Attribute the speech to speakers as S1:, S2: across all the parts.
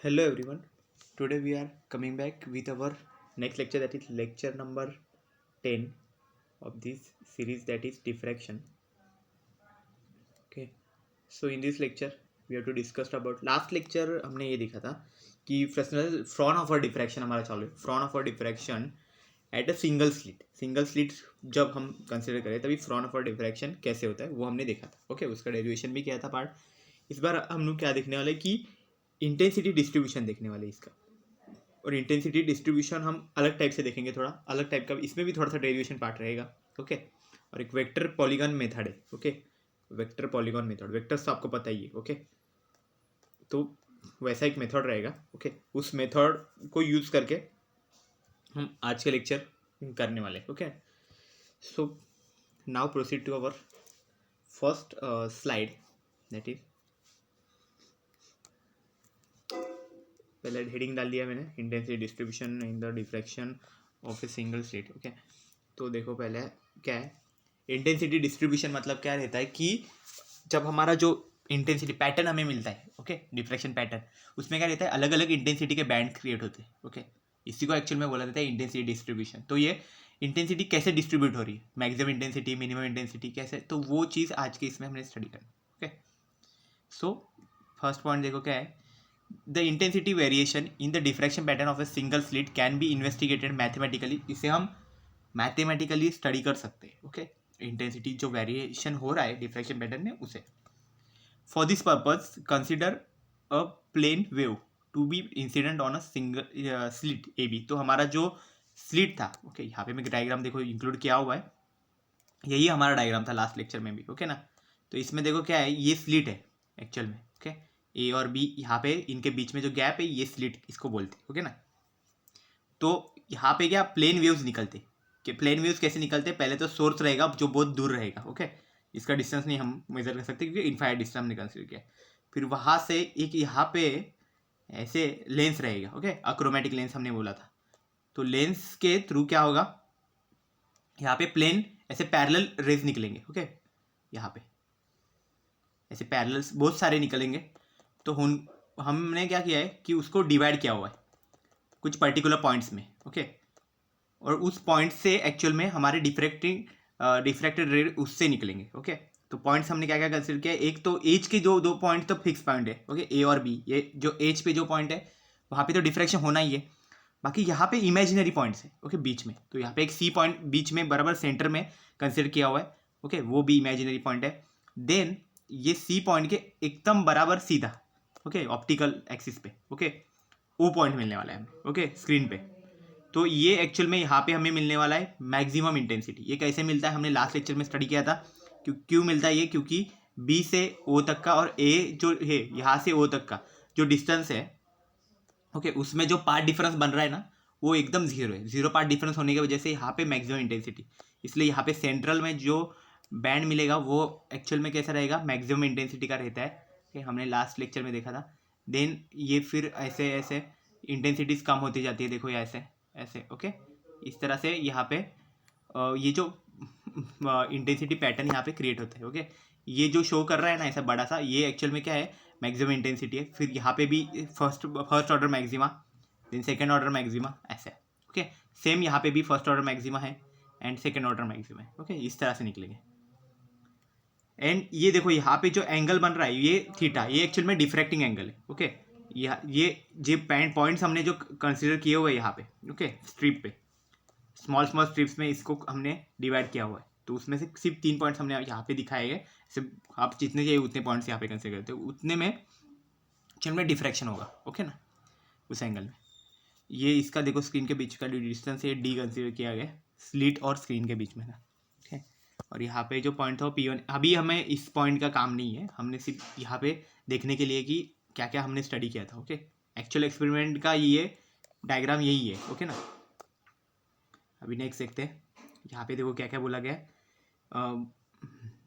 S1: Hello everyone. Today we are coming back with our next lecture, that is lecture number 10 of this series, that is diffraction. Okay. So in this lecture we have to discuss about last lecture हमने ये देखा था कि Fresnel Fraunhofer diffraction हमारा चालू है. Fraunhofer diffraction at a single slit जब हम कंसिडर करें तभी फ्रॉनहोफर डिफ्रैक्शन कैसे होता है वो हमने देखा था. ओके. उसका डेरिवेशन भी किया था पार्ट. इस बार हम लोग क्या देखने वाले कि इंटेंसिटी डिस्ट्रीब्यूशन देखने वाले इसका. और इंटेंसिटी डिस्ट्रीब्यूशन हम अलग टाइप से देखेंगे, थोड़ा अलग टाइप का. इसमें भी थोड़ा सा डेरिवेशन पार्ट रहेगा. ओके. और एक वेक्टर पॉलीगॉन मेथड है. Okay. Vector polygon method, vectors तो आपको पता ही है. ओके. तो वैसा एक मेथड रहेगा. ओके. उस मेथड को यूज करके हम आज के लेक्चर करने वाले. Okay. So now proceed to our first slide, that is पहले हेडिंग डाल दिया मैंने, intensity distribution in the diffraction of a single slit. Okay. तो देखो पहले क्या है इंटेंसिटी डिस्ट्रीब्यूशन. मतलब क्या रहता है कि जब हमारा जो इंटेंसिटी पैटर्न हमें मिलता है, ओके, डिफ्रैक्शन पैटर्न, उसमें क्या रहता है अलग अलग इंटेंसिटी के बैंड क्रिएट होते हैं. ओके. इसी को एक्चुअल में बोला जाता है इंटेंसिटी डिस्ट्रीब्यूशन. तो ये इंटेंसिटी कैसे डिस्ट्रीब्यूट हो रही है, मैक्सिमम इंटेंसिटी, मिनिमम इंटेंसिटी कैसे, तो वो चीज़ आज के इसमें हमने स्टडी करना. ओके. सो फर्स्ट पॉइंट देखो क्या है. The intensity variation in the diffraction pattern of a single slit can be investigated mathematically. इसे हम मैथमेटिकली स्टडी कर सकते हैं. ओके. इंटेंसिटी जो वेरिएशन हो रहा है डिफ्रैक्शन पैटर्न में उसे. For this purpose consider a plane wave to be incident on a single slit A B. तो हमारा जो स्लिट था, ओके, यहाँ पे मैं डायग्राम देखो इंक्लूड किया हुआ है. यही हमारा डायग्राम था लास्ट लेक्चर में भी. ओके ना. तो इसमें देखो क्या है, ये स्लिट है एक्चुअल में. ओके. ए और बी, यहाँ पे इनके बीच में जो गैप है ये स्लिट इसको बोलते हैं. ओके ना. तो यहाँ पे क्या प्लेन वेव्स निकलते. कि प्लेन वेव्स कैसे निकलते, पहले तो सोर्स रहेगा जो बहुत दूर रहेगा. ओके. इसका डिस्टेंस नहीं हम मेजर कर सकते क्योंकि इनफाइनाइट डिस्टेंस हमने कंसिडर किया. फिर वहाँ से एक यहाँ पे ऐसे लेंस रहेगा. ओके. अक्रोमेटिक लेंस हमने बोला था. तो लेंस के थ्रू क्या होगा, यहाँ पे प्लेन ऐसे पैरेलल रेज निकलेंगे. ओके. यहाँ पे ऐसे पैरेलल बहुत सारे निकलेंगे. तो हमने क्या किया है कि उसको डिवाइड किया हुआ है कुछ पर्टिकुलर पॉइंट्स में. ओके. और उस पॉइंट से एक्चुअल में हमारे डिफ्रैक्टेड रे उससे निकलेंगे. ओके. तो पॉइंट्स हमने क्या क्या कंसिडर किया, एक तो एज के जो दो पॉइंट तो फिक्स पॉइंट है. ओके. ए और बी, ये जो एज पे जो पॉइंट है वहाँ पे तो डिफ्रैक्शन होना ही है. बाकी यहाँ पे इमेजिनरी पॉइंट्स है. ओके. बीच में तो यहाँ पे एक सी पॉइंट बीच में बराबर सेंटर में कंसिडर किया हुआ है. ओके. वो भी इमेजिनरी पॉइंट है. देन ये सी पॉइंट के एकदम बराबर सीधा, ओके, ऑप्टिकल एक्सिस पे, ओके, ओ पॉइंट मिलने वाला है हमें. ओके. स्क्रीन पे. तो ये एक्चुअल में यहाँ पे हमें मिलने वाला है मैक्सिमम इंटेंसिटी. ये कैसे मिलता है हमने लास्ट लेक्चर में स्टडी किया था. क्यों मिलता है ये, क्योंकि बी से ओ तक का और ए जो है यहाँ से ओ तक का जो डिस्टेंस है, ओके, उसमें जो पार्ट डिफरेंस बन रहा है ना वो एकदम जीरो है. जीरो पार्ट डिफरेंस होने की वजह से यहाँ पे मैक्सिमम इंटेंसिटी. इसलिए यहाँ पे सेंट्रल में जो बैंड मिलेगा वो एक्चुअल में कैसा रहेगा, मैक्सिमम इंटेंसिटी का रहता है. ओके. हमने लास्ट लेक्चर में देखा था. देन ये फिर ऐसे ऐसे इंटेंसिटीज कम होती जाती है. देखो ये ऐसे ऐसे. ओके. इस तरह से यहाँ पे ये जो इंटेंसिटी पैटर्न यहाँ पे क्रिएट होता है. ओके. ये जो शो कर रहा है ना ऐसा बड़ा सा, ये एक्चुअल में क्या है, मैक्सिमम इंटेंसिटी है. फिर यहाँ पे भी first order maxima, then second order maxima, ऐसे. ओके. सेम यहाँ पे भी फर्स्ट ऑर्डर मैक्सिमा है एंड सेकेंड ऑर्डर मैक्सिमा है. ओके. इस तरह से निकलेंगे. एंड ये देखो यहाँ पे जो एंगल बन रहा है ये थीटा, ये एक्चुअल में डिफ्रैक्टिंग एंगल है. ओके. ये पॉइंट्स हमने जो कंसिडर किए हुए यहाँ पे, ओके, स्ट्रिप पे, स्मॉल स्मॉल स्ट्रिप्स में इसको हमने डिवाइड किया हुआ है. तो उसमें से सिर्फ 3 पॉइंट्स हमने यहाँ पे दिखाए गए. सिर्फ आप जितने चाहिए उतने पॉइंट्स यहाँ पे कंसिडर करते हो, उतने में एक्चुअल में डिफ्रैक्शन होगा. ओके ना. उस एंगल में ये इसका देखो स्क्रीन के बीच का जो डिस्टेंस है डी कंसिडर किया गया स्लिट और स्क्रीन के बीच में ना. ओके. और यहाँ पे जो पॉइंट था वो P1. अभी हमें इस पॉइंट का काम नहीं है, हमने सिर्फ यहाँ पे देखने के लिए कि क्या क्या हमने स्टडी किया था. ओके. एक्चुअल एक्सपेरिमेंट का ये डायग्राम यही है. ओके ना. अभी नेक्स्ट देखते हैं. यहाँ पे देखो क्या क्या बोला गया है.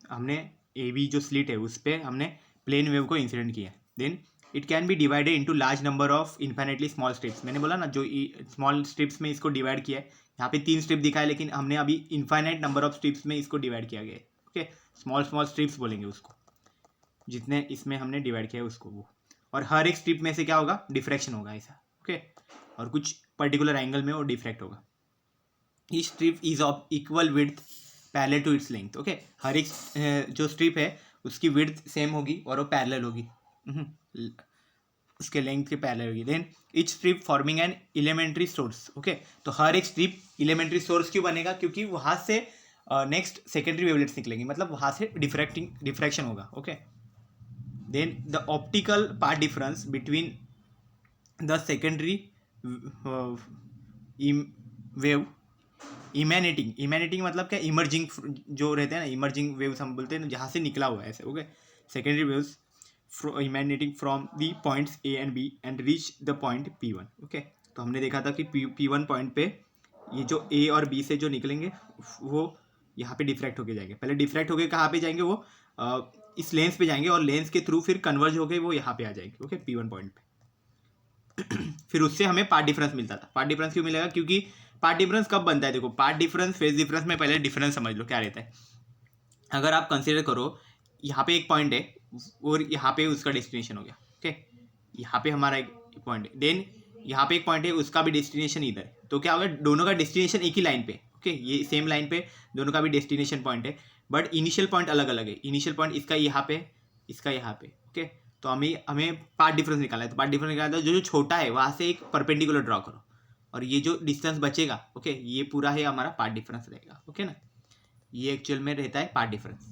S1: हमने ए बी जो स्लिट है उस पर हमने प्लेन वेव को इंसिडेंट किया. Then it can be divided into large number of infinitely small strips. मैंने बोला ना जो स्मॉल स्ट्रिप्स में इसको डिवाइड किया है. यहाँ पे 3 स्ट्रिप दिखा है लेकिन हमने अभी इन्फाइनाइट नंबर ऑफ स्ट्रिप्स में इसको डिवाइड किया गया है. ओके. स्मॉल स्मॉल स्ट्रिप्स बोलेंगे उसको, जितने इसमें हमने डिवाइड किया है उसको वो. और हर एक स्ट्रिप में से क्या होगा, डिफ्रैक्शन होगा ऐसा, ओके। और कुछ पर्टिकुलर एंगल में वो डिफ्रैक्ट होगा। Each strip is of equal width parallel to its length, okay. हर एक जो स्ट्रिप है उसकी विड्थ सेम होगी और वो पैरेलल होगी, उसके लेंथ के पैरेलल होगी। Then each strip forming an elementary source, okay. तो हर एक स्ट्रिप एलिमेंट्री सोर्स क्यों बनेगा, क्योंकि वहाँ से नेक्स्ट सेकेंडरी वेवलेट्स निकलेंगी, मतलब वहाँ से डिफ्रैक्शन होगा, okay. Then the optical path difference between the secondary wave emanating मतलब क्या, इमर्जिंग जो रहते हैं ना, इमर्जिंग वेव्स हम बोलते हैं ना, जहाँ से निकला हुआ है ऐसे, okay. Secondary waves emanating from the points A and B and reach the point P1, okay. तो हमने देखा था कि P1 पॉइंट पे ये जो ए और बी से जो निकलेंगे वो यहाँ पे डिफ्रैक्ट होके जाएंगे। पहले डिफ्रैक्ट होके कहाँ पे जाएंगे, वो इस लेंस पे जाएंगे और लेंस के थ्रू फिर कन्वर्ज होके वो यहाँ पे आ जाएंगे, ओके, P1 पॉइंट पे। फिर उससे हमें पार्ट डिफरेंस मिलता था। पार्ट डिफरेंस क्यों मिलेगा, क्योंकि पार्ट डिफरेंस कब बनता है, देखो पार्ट डिफरेंस फेज डिफरेंस में पहले डिफरेंस समझ लो क्या रहता है। अगर आप कंसीडर करो यहाँ पे एक पॉइंट है और यहाँ पे उसका डेस्टिनेशन हो गया, ओके। यहाँ पे हमारा एक पॉइंट है, देन यहाँ पे एक पॉइंट है, उसका भी डेस्टिनेशन इधर है। तो क्या होगा, दोनों का डेस्टिनेशन एक ही लाइन पे, ओके। ये सेम लाइन पे दोनों का भी डेस्टिनेशन पॉइंट है, बट इनिशियल पॉइंट अलग अलग है। इनिशियल पॉइंट इसका यहाँ पे, इसका यहाँ पे, ओके। तो हमें पार्ट डिफरेंस निकालना है। तो पार्ट डिफरेंस निकालना है, जो छोटा है वहाँ से एक परपेंडिकुलर ड्रॉ करो और ये जो डिस्टेंस बचेगा, ओके, ये पूरा है हमारा पार्ट डिफरेंस रहेगा, ओके ना। ये एक्चुअल में रहता है पार्ट डिफरेंस।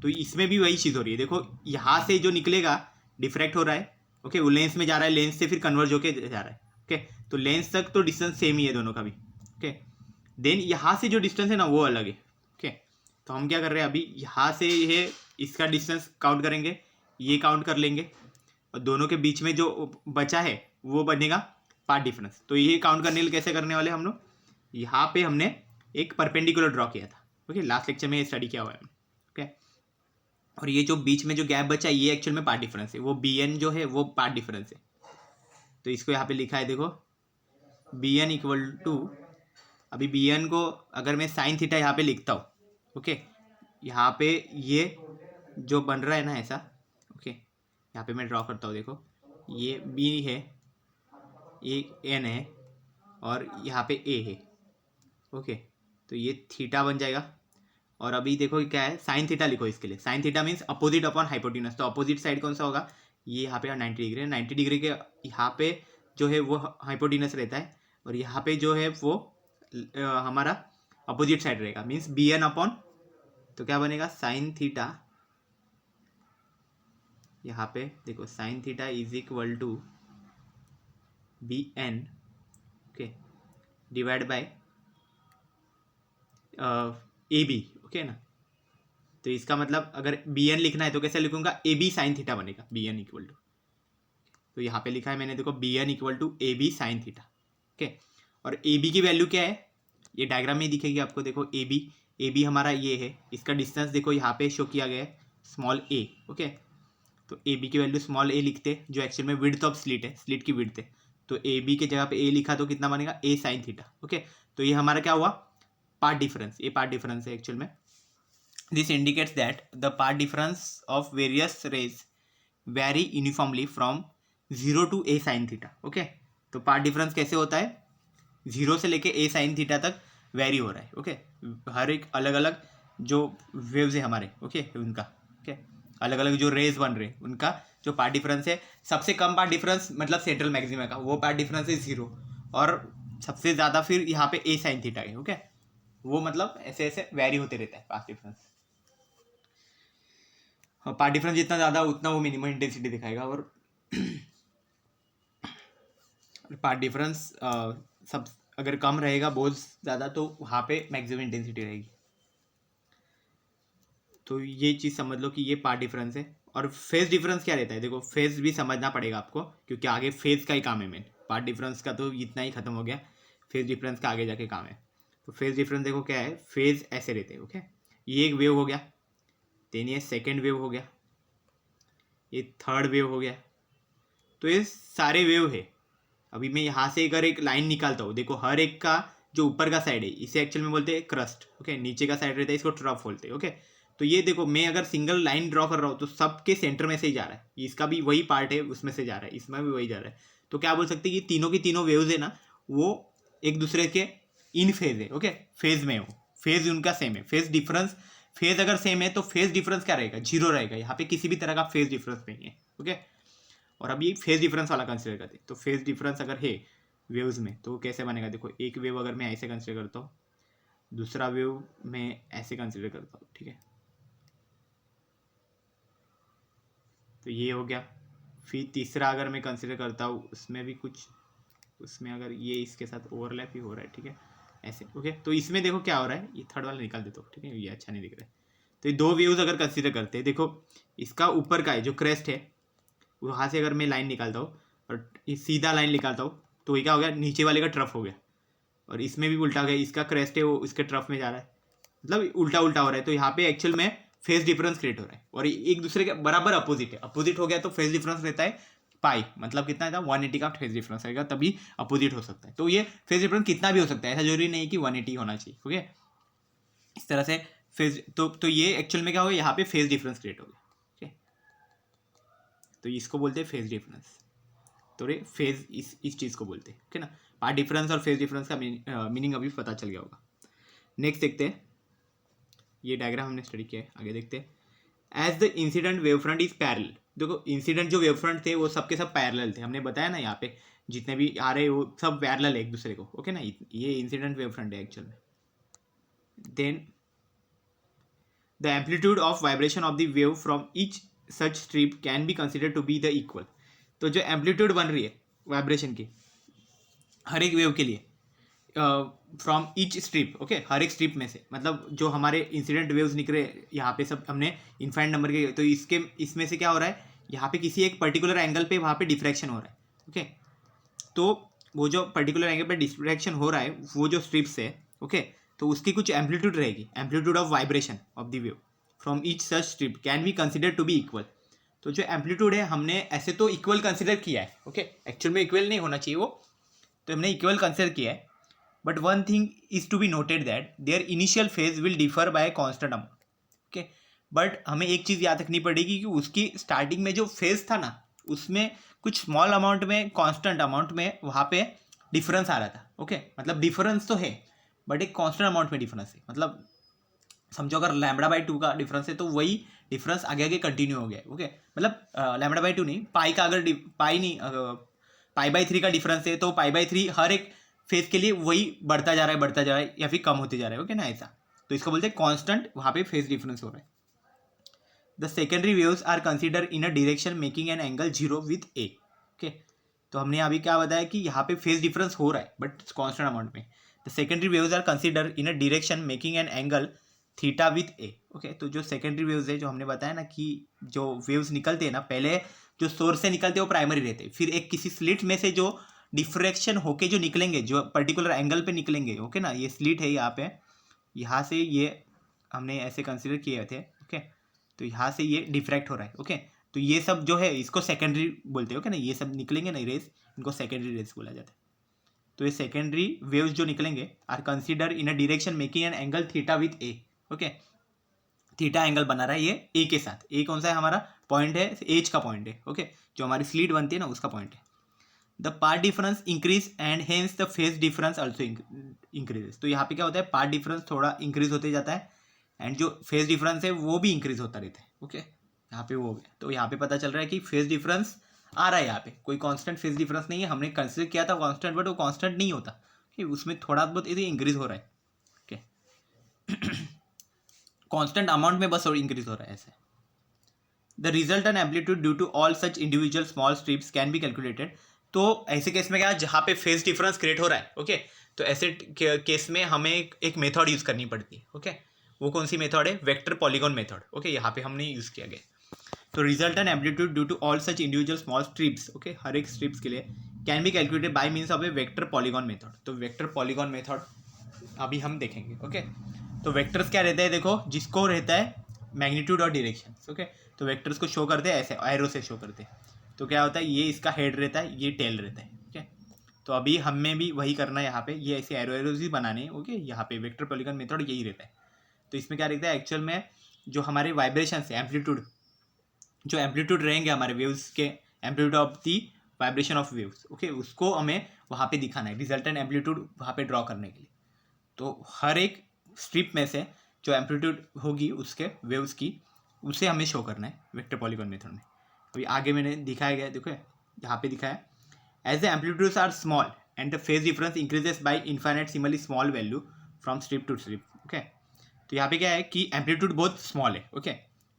S1: तो इसमें भी वही चीज़ हो रही है, देखो यहाँ से जो निकलेगा डिफ्रैक्ट हो रहा है, ओके, वो लेंस में जा रहा है, लेंस से फिर कन्वर्ज होके जा रहा है, ओके। तो लेंस तक तो डिस्टेंस सेम ही है दोनों का भी, ओके। देन यहाँ से जो डिस्टेंस है ना वो अलग है, ओके। तो हम क्या कर रहे हैं अभी, यहाँ से ये इसका डिस्टेंस काउंट करेंगे, ये काउंट कर लेंगे और दोनों के बीच में जो बचा है वो बनेगा पार्ट डिफरेंस। तो ये काउंट करने के लिए कैसे करने वाले हम लोग, यहाँ पे हमने एक परपेंडिकुलर ड्रॉ किया था, ओके। लास्ट लेक्चर में ये स्टडी किया हुआ है, ओके। और ये जो बीच में जो गैप बचा ये एक्चुअल में पार्ट डिफरेंस है, वो Bn जो है वो पार्ट डिफरेंस है। तो इसको यहाँ पे लिखा है, देखो Bn इक्वल टू, अभी Bn को अगर मैं साइन थीटा यहाँ पे लिखता हूँ, ओके, यहाँ पे ये जो बन रहा है ना ऐसा, ओके, यहाँ पे मैं ड्रॉ करता हूँ, देखो ये B है, ये N है और यहाँ पे A है, ओके। तो ये थीटा बन जाएगा। और अभी देखो क्या है, साइन थीटा लिखो इसके लिए। Sine theta means opposite upon hypotenuse. तो अपोजिट साइड कौन सा होगा, ये यहाँ पे 90 डिग्री है। 90 डिग्री के यहाँ पे जो है वो हाइपोटेन्यूज रहता है और यहाँ पे जो है वो हमारा अपोजिट साइड रहेगा, मीन्स Bn अपॉन, तो क्या बनेगा साइन थीटा, यहाँ पे देखो sine theta is equal to Bn, okay, divide by AB, okay ना। तो इसका मतलब अगर Bn लिखना है तो कैसे लिखूंगा, AB साइन थीटा बनेगा, Bn इक्वल टू, तो यहाँ पे लिखा है मैंने, देखो Bn equal to AB sine theta, okay. और AB की वैल्यू क्या है, ये डायग्राम में दिखेगी आपको, देखो AB हमारा ये है, इसका डिस्टेंस देखो यहाँ पे शो किया गया है स्मॉल a, ओके। तो AB की वैल्यू स्मॉल a लिखते, जो एक्चुअल में विड्थ ऑफ स्लिट है, स्लिट की विड्थ है। तो AB के जगह पे a लिखा तो कितना बनेगा, a साइन थीटा, ओके। तो ये हमारा क्या हुआ, पार्ट डिफरेंस, ये पार्ट डिफरेंस है एक्चुअल में। This indicates that the path difference of various rays vary uniformly from 0 to a sin theta, okay. तो पार्ट डिफरेंस कैसे होता है, 0 से लेके a sin थीटा तक वेरी हो रहा है, ओके। हर एक अलग अलग जो वेव्स है हमारे, ओके, उनका, ओके, अलग अलग जो रेज बन रहे हैं उनका जो पार्ट डिफरेंस है, सबसे कम पार्ट डिफरेंस मतलब सेंट्रल मैक्सिमा का, वो पार्ट डिफरेंस है 0, और सबसे ज़्यादा फिर यहाँ पे a sin थीटा है, ओके। वो मतलब ऐसे ऐसे वेरी होते रहता है पार्ट डिफरेंस। पार्ट डिफरेंस जितना ज़्यादा उतना वो मिनिमम इंटेंसिटी दिखाएगा। और पार्ट डिफरेंस सब अगर कम रहेगा बहुत ज़्यादा तो वहाँ पे मैक्सिमम इंटेंसिटी रहेगी। तो ये चीज़ समझ लो कि ये पार्ट डिफरेंस है। और फेज डिफरेंस क्या रहता है, देखो फेज भी समझना पड़ेगा आपको, क्योंकि आगे फेज का ही काम है मेन। पार्ट डिफरेंस का तो इतना ही खत्म हो गया, फेज डिफरेंस का आगे जाके काम है। तो फेज डिफरेंस देखो क्या है, फेज ऐसे रहते हैं, ओके। ये एक वेव हो गया, देन ये सेकेंड वेव हो गया, ये थर्ड वेव हो गया। तो ये सारे वेव है। अभी मैं यहाँ से अगर एक लाइन निकालता हूँ, देखो हर एक का जो ऊपर का साइड है इसे एक्चुअल में बोलते हैं क्रस्ट, ओके। नीचे का साइड रहता है इसको ट्रफ बोलते हैं, ओके। तो ये देखो मैं अगर सिंगल लाइन ड्रॉ कर रहा हूँ तो सबके सेंटर में से ही जा रहा है, इसका भी वही पार्ट है उसमें से जा रहा है, इसमें भी वही जा रहा है। तो क्या बोल सकते हैं कि तीनों की तीनों वेव्स है ना वो एक दूसरे के इन फेज है। ओके, फेज में हो, फेज उनका सेम है, फेज डिफरेंस, फेज अगर सेम है तो फेज डिफरेंस क्या रहेगा, 0 रहेगा, यहाँ पे किसी भी तरह का फेज डिफरेंस नहीं है। ओके, और अभी फेज डिफरेंस वाला कंसिडर करते हैं। तो फेज डिफरेंस अगर है वेव्स में तो कैसे बनेगा, देखो एक वेव अगर मैं ऐसे कंसिडर करता हूँ, दूसरा वेव मैं ऐसे कंसिडर करता हूँ, ठीक है, तो ये हो गया। फिर तीसरा अगर मैं कंसिडर करता हूँ उसमें भी कुछ, उसमें अगर ये इसके साथ ओवरलैप ही हो रहा है, ठीक है, ऐसे। ओके, तो इसमें देखो क्या हो रहा है, ये थर्ड वाला निकाल देता हूँ, ठीक है, ये अच्छा नहीं दिख रहा है। तो ये दो वेव्स अगर कंसिडर करते हैं, देखो इसका ऊपर का है जो क्रेस्ट है, वहाँ से अगर मैं लाइन निकालता हूँ और ये सीधा लाइन निकालता हूँ तो ये क्या हो गया, नीचे वाले का ट्रफ हो गया। और इसमें भी उल्टा हो गया, इसका क्रेस्ट है वो इसके ट्रफ में जा रहा है, मतलब उल्टा उल्टा हो रहा है। तो यहाँ पे एक्चुअल में फेज डिफरेंस क्रिएट हो रहा है और एक दूसरे के बराबर अपोजिट है। अपोजिट हो गया तो फेज डिफरेंस रहता है पाई, मतलब कितना था 180 का फेज डिफरेंस रहेगा, तभी अपोजिट हो सकता है। तो ये फेज डिफरेंस कितना भी हो सकता है, ऐसा जरूरी नहीं कि 180 होना चाहिए। ओके, इस तरह से फेज तो ये एक्चुअल में क्या होगा, यहाँ पे फेज डिफरेंस क्रिएट होगा। ओके, तो इसको बोलते हैं फेज डिफरेंस। तो रे फेज इस चीज़ को बोलते हैं। ओके ना, पार्ट डिफरेंस और फेज डिफरेंस का मीनिंग अभी पता चल गया होगा। नेक्स्ट देखते हैं, ये डायग्राम हमने स्टडी किया है, आगे देखते हैं। As the incident wave front is parallel, देखो इंसिडेंट जो वेव फ्रंट थे वो सबके सब पैरेलल थे, हमने बताया ना, यहाँ पे जितने भी आ रहे वो सब पैरेलल है एक दूसरे को। ओके ना, ये इंसिडेंट वेव फ्रंट है एक्चुअल में। Then the amplitude of vibration of the wave from each such strip can be consider to be the equal. तो जो एम्पलीट्यूड बन रही है वाइब्रेशन की हर एक वेव के लिए फ्रॉम ईच स्ट्रिप, ओके, हर एक स्ट्रिप में से, मतलब जो हमारे इंसिडेंट वेव्स निकले यहाँ पे सब हमने इनफाइनाइट नंबर के, तो इसमें से क्या हो रहा है, यहाँ पे किसी एक पर्टिकुलर एंगल पे वहाँ पे डिफ्रैक्शन हो रहा है। ओके, तो वो जो पर्टिकुलर एंगल पे डिफ्रैक्शन हो रहा है वो जो स्ट्रिप्स है, ओके, तो उसकी कुछ एम्पलीट्यूड रहेगी, amplitude of vibration of the wave from each such strip can be consider to be equal. तो जो एम्पलीट्यूड है हमने ऐसे तो इक्वल कंसिडर किया है। ओके, एक्चुअल में इक्वल नहीं होना चाहिए वो, तो हमने इक्वल कंसिडर किया है। But one thing is to be noted that their initial phase will differ by constant amount. Okay, but हमें एक चीज़ याद रखनी पड़ेगी कि उसकी स्टार्टिंग में जो फेज था ना उसमें कुछ स्मॉल अमाउंट में, कांस्टेंट अमाउंट में वहाँ पे डिफरेंस आ रहा था। ओके, मतलब डिफरेंस तो है बट एक कांस्टेंट अमाउंट में डिफरेंस है, मतलब समझो अगर λ/2 का डिफरेंस है तो वही डिफरेंस आगे आगे कंटिन्यू हो गया। ओके, मतलब λ/2 नहीं, पाई का अगर पाई नहीं π/3 का डिफरेंस है तो π/3 हर एक फेज के लिए वही बढ़ता जा रहा है या फिर कम होते जा रहा है। ओके ना, ऐसा, तो इसको बोलते हैं कांस्टेंट, वहाँ पे फेज डिफरेंस हो रहा है। The secondary waves are consider in a direction making an angle 0 with A. Okay, तो हमने अभी क्या बताया कि यहाँ पे फेज डिफरेंस हो रहा है बट कांस्टेंट अमाउंट में। The secondary waves are consider in a direction making an angle theta with A. Okay, तो जो सेकेंडरी वेव्स है, जो हमने बताया ना कि जो वेव्स निकलते हैं ना, पहले जो सोर्स से निकलते हैं वो प्राइमरी रहते हैं, फिर एक किसी स्लिट में से जो डिफ्रैक्शन होके जो निकलेंगे, जो पर्टिकुलर एंगल पे निकलेंगे। ओके ना, ये स्लिट है यहाँ पे, यहाँ से ये हमने ऐसे कंसिडर किए थे। ओके, तो यहाँ से ये डिफ्रैक्ट हो रहा है। ओके, तो ये सब जो है इसको सेकेंडरी बोलते हैं। ओके ना, ये सब निकलेंगे ना रेस, इनको सेकेंडरी रेस बोला जाता है। तो ये सेकेंडरी वेव्स जो निकलेंगे are consider in a direction making an angle theta with A. Okay, theta angle बना रहा है ये ए के साथ। ए कौन सा है, हमारा पॉइंट है, एज का पॉइंट है। ओके, जो हमारी स्लीट बनती है ना उसका पॉइंट है। The path difference increase and hence the phase difference also increases. तो यहाँ पे क्या होता है, पार्ट डिफरेंस थोड़ा इंक्रीज होते जाता है एंड जो फेज डिफरेंस है वो भी इंक्रीज होता रहता है। ओके, यहाँ पे वो हो गया। तो यहाँ पे पता चल रहा है कि फेज डिफरेंस आ रहा है, यहाँ पे कोई कांस्टेंट फेज डिफरेंस नहीं है। हमने कंसिडर किया था कांस्टेंट, बट वो कांस्टेंट नहीं होता कि उसमें थोड़ा बहुत इधर इंक्रीज हो रहा है। ओके, कांस्टेंट अमाउंट में बस और इंक्रीज हो रहा है ऐसे। The resultant amplitude due to all such individual small strips can be calculated. तो ऐसे केस में क्या, जहाँ पे फेज डिफरेंस क्रिएट हो रहा है, ओके, तो ऐसे केस में हमें एक मेथड यूज़ करनी पड़ती है। ओके, वो कौन सी मेथड है, वेक्टर पॉलीगॉन मेथड। ओके, यहाँ पे हमने यूज़ किया गया। तो resultant amplitude due to all such individual small strips, okay, हर एक स्ट्रिप्स के लिए can be calculated by means of a vector polygon method. तो वेक्टर पॉलीगॉन मेथड अभी हम देखेंगे। ओके, तो वेक्टर्स क्या रहता है, देखो जिसको रहता है मैग्नीट्यूड और डायरेक्शन। ओके, तो वेक्टर्स को शो करते हैं ऐसे एरो से शो करते हैं। तो क्या होता है, ये इसका हेड रहता है, ये टेल रहता है। ओके, तो अभी हमें भी वही करना है यहाँ पे, ये ऐसे एरोज ही बनाने हैं। ओके, यहाँ पे वेक्टर पॉलीगॉन मेथड यही रहता है। तो इसमें क्या रहता है, एक्चुअल में जो हमारे वाइब्रेशन है, एम्पलीट्यूड, जो एम्पलीट्यूड रहेंगे हमारे वेव्स के, amplitude of the vibration of waves, okay, उसको हमें वहाँ पे दिखाना है, रिजल्टेंट एम्पलीट्यूड वहाँ पे ड्रॉ करने के लिए। तो हर एक स्ट्रिप में से जो एम्पलीट्यूड होगी उसके वेव्स की, उसे हमें शो करना है वेक्टर पॉलीगॉन मेथड में। अभी आगे मैंने दिखाया गया, देखो यहाँ पे दिखाया, as the amplitudes are small and the phase difference increases by infinite similarly small value from strip to strip, okay. तो यहाँ पे क्या है कि एम्पलीट्यूड बहुत स्मॉल है, ओके,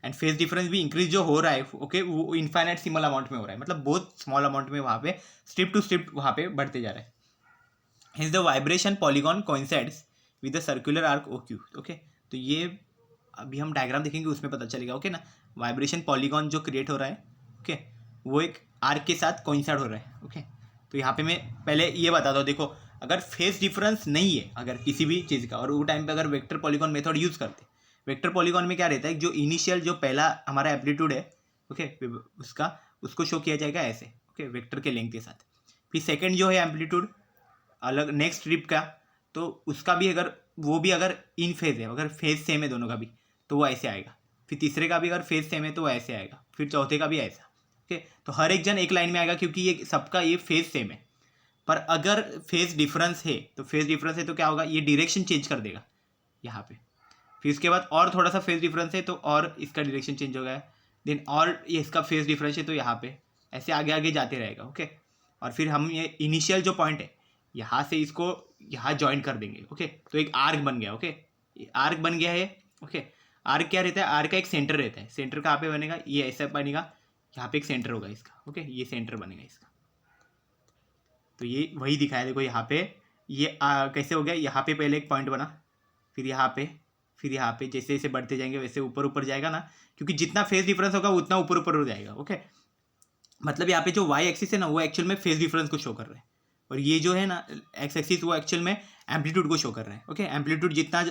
S1: एंड फेज डिफरेंस भी इंक्रीज जो हो रहा है, ओके, वो इनफाइनाइट स्मॉल अमाउंट में हो रहा है, मतलब बहुत स्मॉल अमाउंट में वहाँ पे स्ट्रिप टू स्ट्रिप वहाँ पे बढ़ते जा रहा है। Hence the vibration polygon coincides with the circular arc O Q, okay. तो ये अभी हम डायग्राम देखेंगे उसमें पता चलेगा, ओके ना। वाइब्रेशन पॉलीगॉन जो क्रिएट हो रहा है, ओके, वो एक आर्क के साथ कोइंसाइड हो रहा है, ओके। तो यहाँ पे मैं पहले ये बता दो, देखो अगर फेज डिफरेंस नहीं है अगर किसी भी चीज़ का, और वो टाइम पे अगर वेक्टर पॉलीगॉन मेथड यूज़ करते, वेक्टर पॉलीगॉन में क्या रहता है, जो इनिशियल जो पहला हमारा एम्पलीट्यूड है, ओके, उसको शो किया जाएगा ऐसे, ओके, वेक्टर के लेंथ के साथ। फिर सेकंड जो है एम्पलीट्यूड अलग नेक्स्ट ट्रिप का, तो उसका भी अगर वो भी अगर इन फेज है, अगर फेज सेम है दोनों का भी, तो वो ऐसे आएगा। फिर तीसरे का भी अगर फेज सेम है तो वो ऐसे आएगा। फिर चौथे का भी ऐसा, ओके। तो हर एक जन एक लाइन में आएगा क्योंकि ये सबका ये फेज सेम है। पर अगर फेज डिफरेंस है तो क्या होगा, ये डायरेक्शन चेंज कर देगा यहाँ पे। फिर इसके बाद और थोड़ा सा फेज डिफरेंस है तो और इसका डायरेक्शन चेंज हो गया, देन और ये इसका फेज डिफरेंस है तो यहाँ पे ऐसे आगे आगे जाते रहेगा, ओके। और फिर हम ये इनिशियल जो पॉइंट है यहाँ से इसको यहाँ ज्वाइन कर देंगे, ओके। तो एक आर्क बन गया, ओके, आर्क बन गया है, ओके। आर्क क्या रहता है, आर्क का एक सेंटर रहता है। सेंटर कहाँ पे बनेगा, ये ऐसा बनेगा, यहाँ पे एक सेंटर होगा इसका, ओके, ये सेंटर बनेगा इसका। तो ये वही दिखाया, देखो यहाँ पे ये कैसे हो गया, यहाँ पे पहले एक पॉइंट बना, फिर यहाँ पे, फिर यहाँ पे, जैसे जैसे बढ़ते जाएंगे वैसे ऊपर ऊपर जाएगा ना, क्योंकि जितना फेज डिफरेंस होगा उतना ऊपर ऊपर हो जाएगा, ओके। मतलब यहाँ पे जो वाई एक्सिस है ना वो एक्चुअल में फेज डिफरेंस को शो कर रहा है, और ये जो है ना एक्स एक्सिस वो एक्चुअल में एम्पलीट्यूड को शो कर रहा है, ओके। एम्पलीट्यूड जितना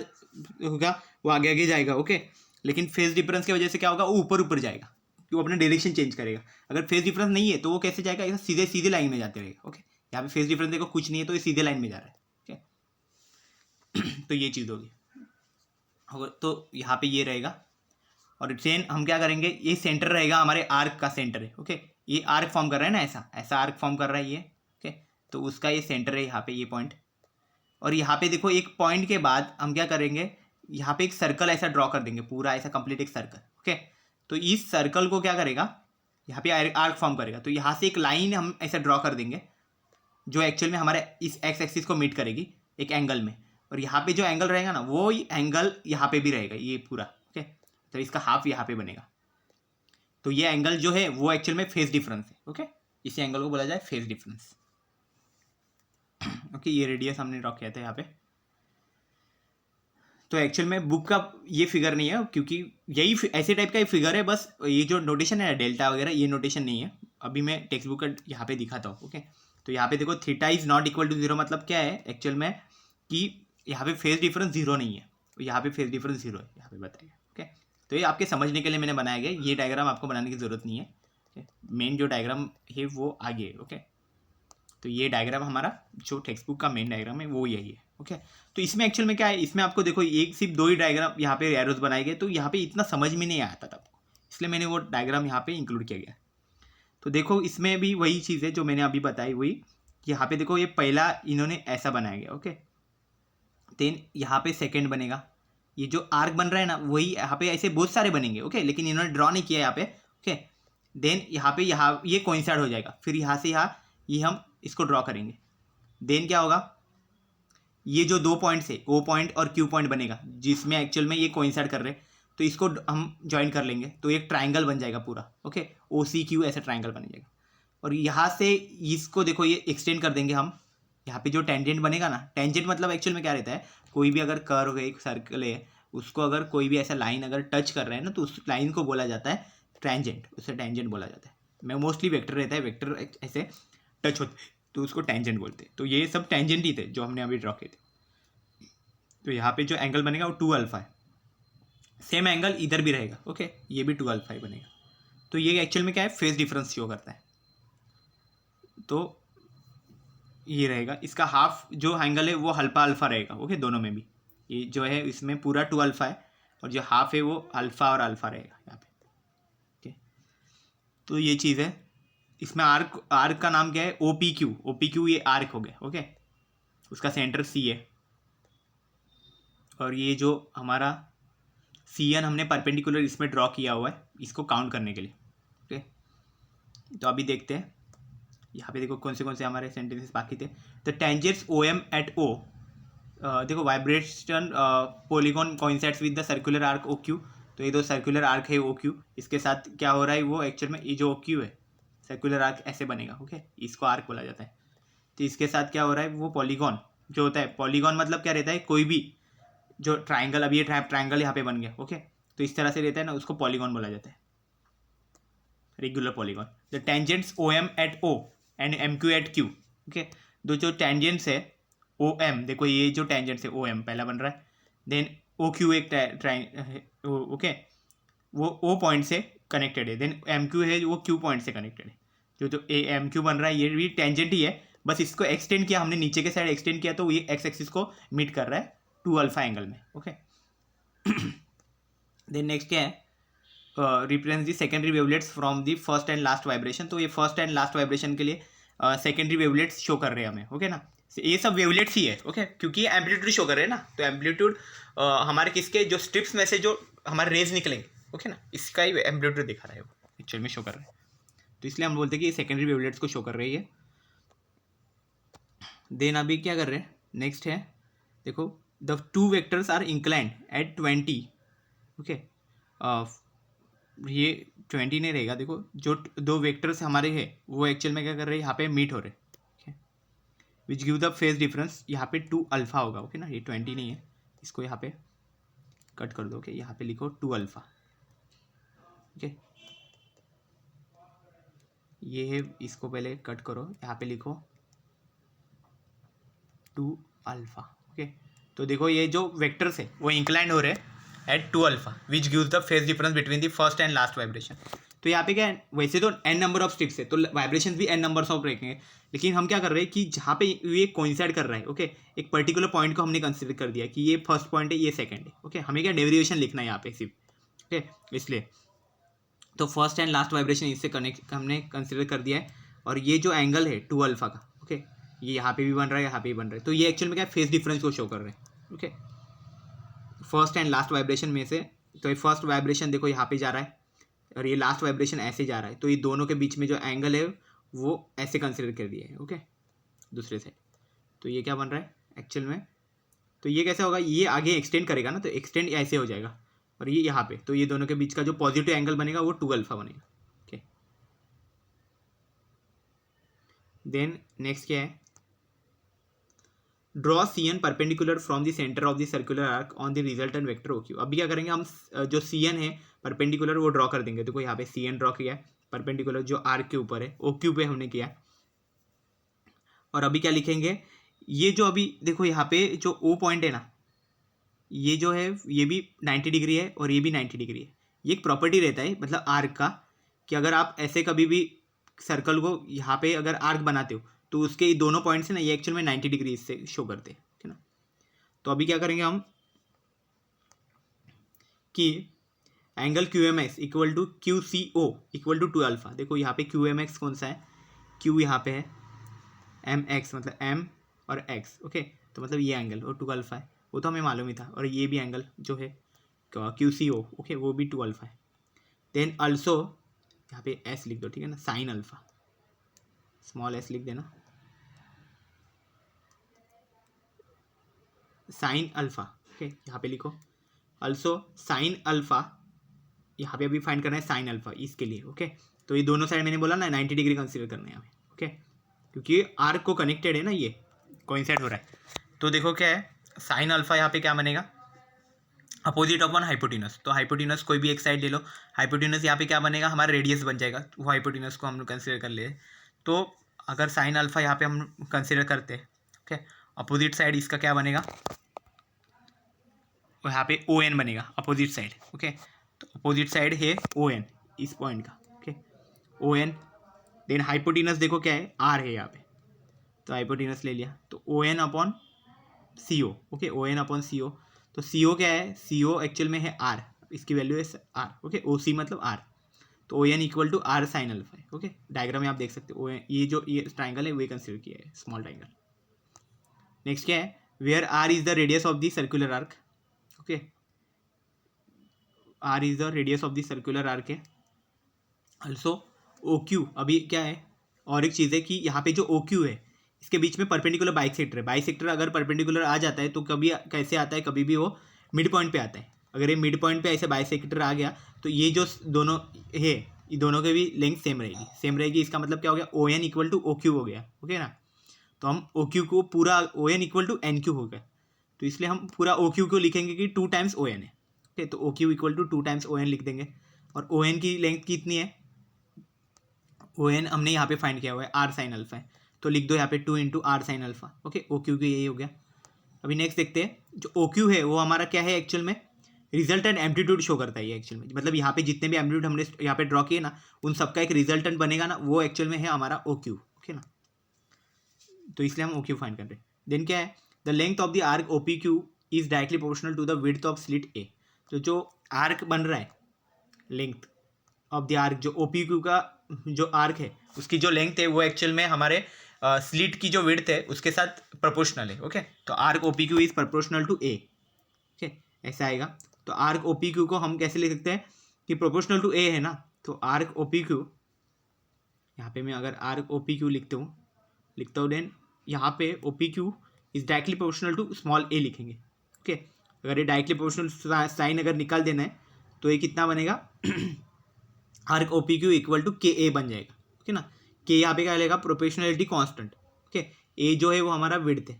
S1: होगा वो आगे आगे जाएगा, ओके। लेकिन फेज डिफरेंस की वजह से क्या होगा, वो ऊपर ऊपर जाएगा, वो अपना डायरेक्शन चेंज करेगा। अगर फेज डिफरेंस नहीं है तो वो कैसे जाएगा, ऐसा सीधे सीधे लाइन में जाते रहेगा, ओके। यहाँ पे फेज डिफरेंस देखो कुछ नहीं है तो ये सीधे लाइन में जा रहा है, ओके। तो ये चीज़ होगी, तो यहाँ पे ये रहेगा। और ट्रेन हम क्या करेंगे, ये सेंटर रहेगा हमारे आर्क का सेंटर है, ओके। ये आर्क फॉर्म कर रहा है ना, ऐसा ऐसा आर्क फॉर्म कर रहा है ये, ओके। तो उसका ये सेंटर है यहाँ पे, ये पॉइंट। और यहाँ पे देखो एक पॉइंट के बाद हम क्या करेंगे, यहाँ पे एक सर्कल ऐसा ड्रॉ कर देंगे, पूरा ऐसा कंप्लीट एक सर्कल, ओके। तो इस सर्कल को क्या करेगा, यहाँ पे आर्क फॉर्म करेगा। तो यहाँ से एक लाइन हम ऐसा ड्रॉ कर देंगे जो एक्चुअल में हमारे इस एक्स एक्सिस को मीट करेगी एक एंगल में। और यहाँ पे जो एंगल रहेगा ना वो एंगल यहाँ पे भी रहेगा, ये पूरा, ओके। तो इसका हाफ यहाँ पे बनेगा। तो ये एंगल जो है वो एक्चुअल में फेज डिफरेंस है, ओके। इसी एंगल को बोला जाए फेज डिफरेंस, ओके। ये रेडियस हमने ड्रॉ किया था यहाँ पे। तो एक्चुअल में बुक का ये फिगर नहीं है, क्योंकि यही ऐसे टाइप का ही फिगर है, बस ये जो नोटेशन है डेल्टा वगैरह ये नोटेशन नहीं है। अभी मैं टेक्स्ट बुक का यहाँ पे दिखाता हूँ, ओके। तो यहाँ पे देखो theta is not equal to zero, मतलब क्या है एक्चुअल में कि यहाँ पे फेज डिफरेंस जीरो नहीं है, यहाँ पे फेज डिफरेंस जीरो है, यहाँ पे बताइए, ओके। तो ये आपके समझने के लिए मैंने बनाया गया, ये डायग्राम आपको बनाने की ज़रूरत नहीं है। मेन जो डायग्राम है वो आगे है, ओके। तो ये डायग्राम हमारा जो टेक्स्ट बुक का मेन डायग्राम है वो यही है, ओके। तो इसमें एक्चुअल में क्या है, इसमें आपको देखो एक सिर्फ दो ही डायग्राम यहाँ पे एरोज बनाए गए, तो यहाँ पे इतना समझ में नहीं आता था आपको, इसलिए मैंने वो डायग्राम यहाँ पे इंक्लूड किया गया। तो देखो इसमें भी वही चीज़ है जो मैंने अभी बताई, वही यहाँ पे देखो ये पहला इन्होंने ऐसा बनाया गया, ओके। देन यहाँ पे सेकंड बनेगा, ये जो आर्क बन रहा है ना वही यहाँ पे ऐसे बहुत सारे बनेंगे, ओके। लेकिन इन्होंने ड्रॉ नहीं किया यहाँ पे, ओके। देन यहाँ पे यहाँ ये कोइंसाइड हो जाएगा, फिर यहाँ से यहाँ ये हम इसको ड्रॉ करेंगे। देन क्या होगा, ये जो दो पॉइंट्स है ओ पॉइंट और क्यू पॉइंट बनेगा जिसमें एक्चुअल में ये कोइंसाइड कर रहे हैं, तो इसको हम ज्वाइन कर लेंगे तो एक ट्राइंगल बन जाएगा पूरा, ओके। ओ सी क्यू ऐसा ट्राइंगल बन जाएगा। और यहाँ से इसको देखो ये एक्सटेंड कर देंगे हम, यहाँ पे जो टेंजेंट बनेगा ना, टेंजेंट मतलब एक्चुअल में क्या रहता है, कोई भी अगर कर्व है एक सर्कल है उसको अगर कोई भी ऐसा लाइन अगर टच कर रहा है ना तो उस लाइन को बोला जाता है टेंजेंट, उसे टेंजेंट बोला जाता है। मैं मोस्टली वेक्टर रहता है, वेक्टर ऐसे टच होते तो उसको टेंजेंट बोलते हैं। तो ये सब टेंजेंट ही थे जो हमने अभी ड्रॉ किए थे। तो यहाँ पे जो एंगल बनेगा वो 2 अल्फा है, सेम एंगल इधर भी रहेगा, ओके। ये भी 2 अल्फा ही बनेगा। तो ये एक्चुअल में क्या है, फेज डिफरेंस शो करता है। तो ये रहेगा, इसका हाफ जो एंगल है वो अल्फा अल्फा रहेगा, ओके। दोनों में भी ये जो है इसमें पूरा 2 अल्फा है और जो हाफ है वो अल्फ़ा और अल्फ़ा रहेगा यहाँ पे। ओके, तो ये चीज़ है। इसमें आर्क का नाम क्या है, ओ पी क्यू ये आर्क हो गया। ओके, उसका सेंटर सी है, और ये जो हमारा सी एन हमने परपेंडिकुलर इसमें ड्रॉ किया हुआ है इसको काउंट करने के लिए। ओके, तो अभी देखते हैं यहाँ पे देखो कौन से हमारे सेंटेंसेस बाकी थे। The tangents O M at O, देखो vibration polygon coincides with the circular arc O Q. तो ये दो सर्कुलर आर्क है ओ क्यू, इसके साथ क्या हो रहा है वो एक्चुअल में ये जो ओ क्यू है सर्कुलर आर्क ऐसे बनेगा। ओके, इसको आर्क बोला जाता है। तो इसके साथ क्या हो रहा है वो पॉलीगॉन जो होता है, पॉलीगॉन मतलब क्या रहता है, कोई भी जो ट्राइंगल, अभी ये ट्राइंगल यहाँ पे बन गया। ओके, तो इस तरह से रहता है ना, उसको पॉलीगॉन बोला जाता है, regular polygon. The tangents O M at O and M Q at Q. Okay, दो जो टेंजेंट्स है ओ एम, देखो ये जो टेंजेंट्स है ओ एम पहला बन रहा है, देन ओ क्यू एक ओके वो ओ पॉइंट से कनेक्टेड है, देन एम क्यू है वो क्यू पॉइंट से कनेक्टेड है। जो ए एम क्यू बन रहा है ये भी टेंजेंट ही है, बस इसको एक्सटेंड किया हमने, नीचे के साइड एक्सटेंड किया तो ये एक्स एक्सिस को मीट कर रहा है 2 अल्फा एंगल में। ओके, देन नेक्स्ट क्या है, represent the secondary wavelets from the first and last vibration. तो ये फर्स्ट एंड लास्ट वाइब्रेशन के लिए सेकेंडरी वेवलेट्स शो कर रहे हैं हमें। ओके ना, ये सब वेवलेट्स ही है। ओके, क्योंकि ये एम्पलीट्यूड शो कर रहे हैं ना, तो एम्पलीट्यूड हमारे किसके जो स्ट्रिप्स में से जो हमारे रेज निकलेंगे, ओके ना, इसका ही एम्पलीट्यूड दिखा रहा है, वो एक्चुअल में शो कर रहा है। तो इसलिए हम बोलते हैं कि ये सेकेंडरी वेवलेट्स को शो कर रही है। देन अभी क्या कर रहे हैं, नेक्स्ट है देखो, the two vectors are inclined at 20। Okay, ये 20 नहीं रहेगा, देखो जो दो वेक्टर्स हमारे हैं वो एक्चुअल में क्या कर रहे हैं, यहाँ पे मीट हो रहे हैं, which give the phase difference, यहाँ पे 2 अल्फा होगा। ओके ना, ये 20 नहीं है, इसको यहाँ पे कट कर दो। ओके, यहाँ पे लिखो 2 अल्फा। ओके, ये है, इसको पहले कट करो, यहाँ पे लिखो 2 अल्फा। ओके, तो देखो ये जो वेक्टर्स है वो इंक्लाइंड हो रहे हैं at 2 alpha which gives the phase difference between the first and last vibration. तो यहाँ पे क्या है, वैसे तो n नंबर ऑफ स्ट्रिप्स है तो वाइब्रेशन भी n नंबर्स ऑफ रहेंगे, लेकिन हम क्या कर रहे हैं कि जहाँ पे ये कोइंसाइड कर रहा है, ओके, एक पर्टिकुलर पॉइंट को हमने कंसिडर कर दिया कि ये फर्स्ट पॉइंट है, ये सेकंड है। ओके, हमें क्या डेरिवेशन लिखना है यहाँ पे सिर्फ। ओके, इसलिए तो फर्स्ट एंड लास्ट वाइब्रेशन इससे कनेक्ट हमने कंसिडर कर दिया है, और ये जो एंगल है 2 अल्फा का, ओके, ये यहाँ पे भी बन रहा है, यहाँ पे भी बन रहा है, तो ये एक्चुअल में क्या फेज डिफरेंस को शो कर रहे हैं। Okay, first and last vibration में से, तो ये फर्स्ट वाइब्रेशन देखो यहाँ पे जा रहा है और ये लास्ट वाइब्रेशन ऐसे जा रहा है, तो ये दोनों के बीच में जो एंगल है वो ऐसे कंसिडर कर दिया है। ओके, दूसरे साइड तो ये क्या बन रहा है एक्चुअल में, तो ये कैसे होगा, ये आगे एक्सटेंड करेगा ना, तो एक्सटेंड ऐसे हो जाएगा, और ये यहाँ पे, तो ये दोनों के बीच का जो पॉजिटिव एंगल बनेगा वो 2 अल्फा बनेगा। ओके, देन नेक्स्ट क्या है, draw C N perpendicular from the centre of the circular arc on the resultant vector O Q. अभी क्या करेंगे हम, जो सी एन है परपेंडिकुलर वो ड्रॉ कर देंगे। देखो यहाँ पे सी एन ड्रॉ किया है परपेंडिकुलर जो आर्क के ऊपर है, ओ क्यू पे हमने किया। और अभी क्या लिखेंगे, ये जो अभी देखो यहाँ पे जो ओ पॉइंट है ना, ये जो है ये भी 90 डिग्री है और ये भी 90 डिग्री है। ये एक प्रॉपर्टी रहता है मतलब आर्क का, कि अगर आप ऐसे कभी भी सर्कल को यहाँ पे अगर आर्क बनाते हो तो उसके दोनों पॉइंट्स है ना, ये एक्चुअल में 90 डिग्री इससे शो करते हैं, ठीक है ना। तो अभी क्या करेंगे हम कि angle Q M X equal to Q C O equal to 2 alpha. देखो यहाँ पे क्यू एम एक्स कौन सा है, क्यू यहाँ पे है, एम एक्स मतलब एम और एक्स। ओके, तो मतलब ये एंगल और 2 अल्फा है, वो तो हमें मालूम ही था, और ये भी एंगल जो है क्यू सी ओ, ओके, वो भी 2 अल्फा है। देन ऑल्सो यहाँ पे एस लिख दो, ठीक है ना, साइन अल्फा, स्मॉल एस लिख देना, साइन अल्फा। ओके, यहाँ पे लिखो ऑल्सो साइन अल्फा, यहाँ पे अभी फाइंड करना है साइन अल्फा इसके लिए। ओके, तो ये दोनों साइड मैंने बोला ना 90 डिग्री कंसिडर करना है हमें। ओके, क्योंकि आर्क को कनेक्टेड है ना, ये कोइंसाइड हो रहा है। तो देखो क्या है, साइन अल्फा यहाँ पे क्या बनेगा, अपोजिट ऑफ वन हाइपोटिनस। तो हाइपोटिनस कोई भी एक साइड ले लो, हाइपोटिनस यहाँ पे क्या बनेगा, हमारा रेडियस बन जाएगा, वो हाइपोटिनस को हम कंसिडर कर ले। तो अगर साइन अल्फा यहाँ पे हम कंसिडर करते हैं, ओके, अपोजिट साइड इसका क्या बनेगा, यहाँ पे ओ एन बनेगा अपोजिट साइड। ओके, तो अपोजिट साइड है ओ एन इस पॉइंट का। Okay, O N, then hypotenuse देखो क्या है, आर है यहाँ पे, तो हाइपोटिनस ले लिया, तो ओ एन अपॉन सी ओ। ओके, ओ एन अपॉन सी ओ, तो सी ओ क्या है, सी ओ एक्चुअल में है आर, इसकी वैल्यू है आर, ओके, ओ सी मतलब आर, तो O N equal to R sine alpha है, ओके। डायग्राम में आप देख सकते हो, ये जो ये ट्राइंगल है वही कंसिडर किया है, स्मॉल ट्राइंगल। नेक्स्ट क्या है, where R is the radius of the circular arc, okay, R is the radius of the circular arc है। ऑल्सो ओ क्यू, अभी क्या है, और एक चीज़ है कि यहाँ पे जो ओ क्यू है इसके बीच में परपेंडिकुलर बाइसेक्टर है, बाइसेक्टर अगर परपेंडिकुलर आ जाता है तो कभी कैसे आता है, कभी भी वो मिड पॉइंट पे आता है। अगर ये मिड पॉइंट पे ऐसे बाइसेक्टर आ गया तो ये जो दोनों है, ये दोनों के भी लेंथ सेम रहेगी। इसका मतलब क्या हो गया, O N equal to O Q हो गया, ओके ना। तो हम ओ क्यू को पूरा, O N equal to N Q हो गया, तो इसलिए हम पूरा ओ क्यू को लिखेंगे कि 2 टाइम्स ओ एन है, ओके। तो O Q equal to 2 times O N लिख देंगे। और ओ एन की लेंथ कितनी है, ओ एन हमने यहाँ पे फाइंड किया हुआ है, आर साइन अल्फा है, तो लिख दो यहाँ पे 2 into R sine alpha, okay. O Q की यही हो गया। अभी नेक्स्ट देखते हैं, जो ओ क्यू है वो हमारा क्या है एक्चुअल में, रिजल्टेंट एम्पलीट्यूड शो करता है ये एक्चुअल में, मतलब यहाँ पे जितने भी एम्पलीट्यूड हमने यहाँ पे ड्रॉ किए ना, उन सबका एक रिजल्टेंट बनेगा ना, वो एक्चुअल में है हमारा ओ क्यू, ओके ना। तो इसलिए हम ओ क्यू फाइंड कर रहे हैं। देन क्या है, the length of the arc O P Q is directly proportional to the width of slit A. तो जो आर्क बन रहा है, लेंथ ऑफ द आर्क, जो ओ पी क्यू का जो आर्क है उसकी जो लेंथ है वो एक्चुअल में हमारे स्लिट की जो विड्थ है उसके साथ प्रोपोर्शनल है, ओके। तो arc O P Q is proportional to A, okay, ऐसा आएगा। तो आर्क ओ पी क्यू को हम कैसे लिख सकते हैं कि प्रोपोर्शनल टू ए है ना, तो आर्क ओ पी क्यू, यहाँ पे मैं अगर आर्क ओ पी क्यू लिखता हूँ देन यहाँ पे O P Q is directly proportional to small A लिखेंगे, ओके। अगर ये डायरेक्टली प्रोपोर्शनल साइन अगर निकाल देना है तो ये कितना बनेगा arc O P Q equal to K A बन जाएगा, ओके ना। के यहाँ पे क्या लेगा, प्रोपोर्शनलिटी कांस्टेंट, ओके। ए जो है वो हमारा विड्थ है,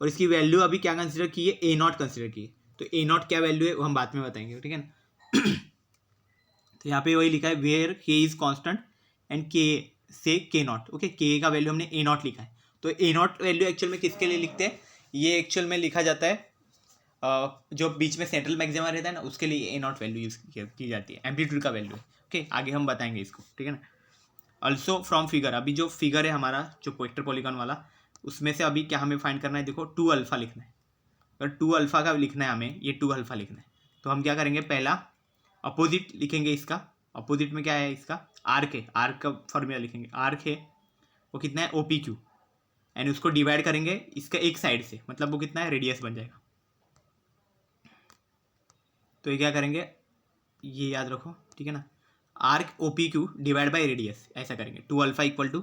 S1: और इसकी वैल्यू अभी क्या कंसिडर की है, ए नॉट कंसिडर की है। तो ए नॉट क्या वैल्यू है वो हम बाद में बताएंगे, ठीक है ना। तो यहाँ पे वही लिखा है, वेयर के इज कांस्टेंट एंड के से के नॉट, ओके। के का वैल्यू हमने ए नॉट लिखा है, तो ए नॉट वैल्यू एक्चुअल में किसके लिए लिखते हैं, ये एक्चुअल में लिखा जाता है जो बीच में सेंट्रल मैक्सिमा रहता है ना, उसके लिए ए नॉट वैल्यू यूज की जाती है, एम्पलीट्यूड का वैल्यू है, ओके। आगे हम बताएंगे इसको, ठीक है ना। ऑल्सो फ्रॉम फिगर, अभी जो फिगर है हमारा जो पोइक्टर पॉलीगॉन वाला, उसमें से अभी क्या हमें फाइंड करना है, देखो 2 अल्फा लिखना है। अगर 2 अल्फा का लिखना है हमें, ये 2 अल्फा लिखना है, तो हम क्या करेंगे, पहला अपोजिट लिखेंगे इसका। अपोजिट में क्या है इसका, आर्क है, आर्क का फॉर्मूला लिखेंगे, आर्क है वो कितना है ओ पी क्यू, एंड उसको डिवाइड करेंगे इसका एक साइड से, मतलब वो कितना है, रेडियस बन जाएगा। तो ये क्या करेंगे, ये याद रखो, ठीक है ना, arc O P Q divide by radius, ऐसा करेंगे। 2 alpha equal to